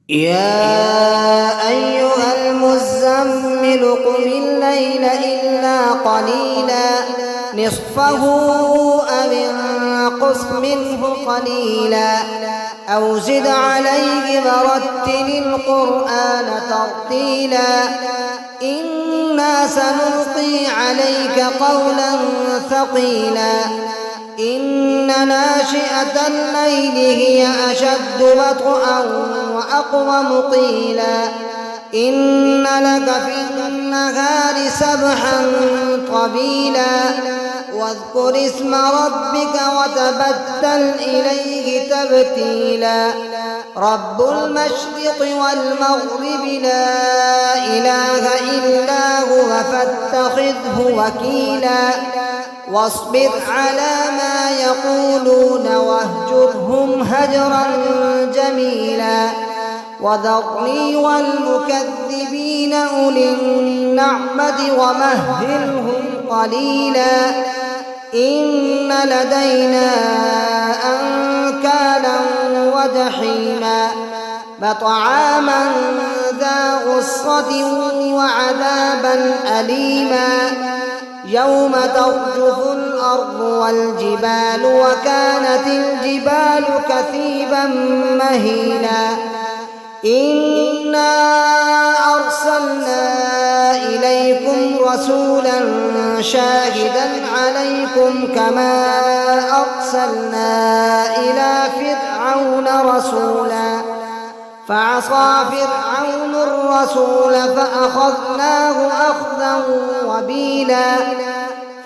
يا أيها المزمل قم الليل إلا قليلا نصفه أو انقص منه قليلا أو زد عليه ورتل القرآن ترتيلا إنا سنلقي عليك قولا ثقيلا إن ناشئة الليل هي أشد وطئا وأقوم قيلا إن لك في النهار سبحا طويلا واذكر اسم ربك وتبتل إليه تبتيلا رب المشرق والمغرب لا إله إلا هو فاتخذه وكيلا واصبر على ما يقولون واهجرهم هجرا جميلا وذرني والمكذبين أولي النعمة ومهلهم قليلا إن لدينا أنكالا وجحيما وطعاما ذا غصة وعذابا أليما يوم ترجف الأرض والجبال وكانت الجبال كثيبا مهيلا إنا أرسلنا إليكم رسولا شاهدا عليكم كما أرسلنا إلى فرعون رسولا فعصى فرعون الرسول فأخذناه أخذا وبيلا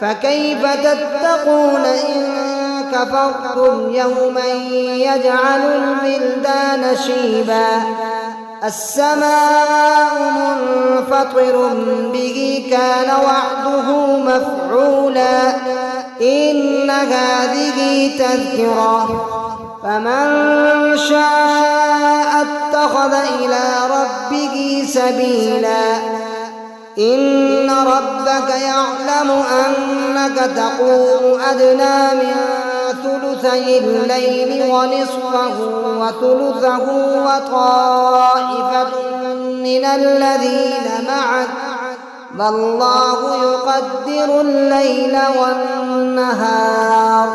فكيف تتقون إن كفرتم يوما يجعل الولدان شيبا السماء منفطر به كان وعده مفعولا إن هذه تذكرة فمن شاء اتخذ إلى ربه سبيلا إن ربك يعلم أنك تقوم أدنى من ثلثي الليل ونصفه وثلثه وطائفة من الذين معك والله يقدر الليل والنهار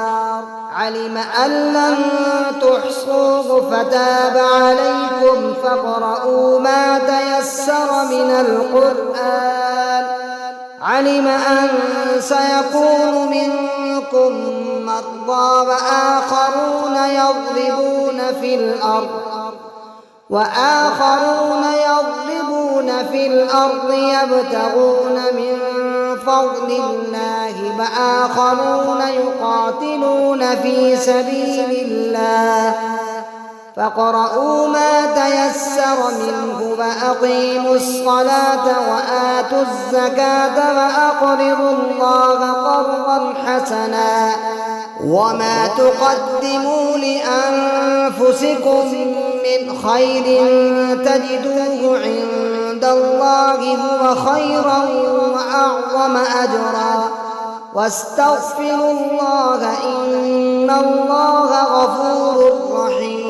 علم أن لن تحصوه فتاب عليكم فاقرؤوا ما تيسر من القرآن علم أن سيكون منكم مرضى وآخرون يضربون في الأرض يبتغون من فضل الله وآخرون يقاتلون في سبيل الله فاقرؤوا ما تيسر منه وأقيموا الصلاة وآتوا الزكاة وأقرضوا الله قرضا حسنا وما تقدموا لأنفسكم من خير تجدوه عند الله هو خيرا وأعظم أجرا واستغفروا الله إن الله غفور رحيم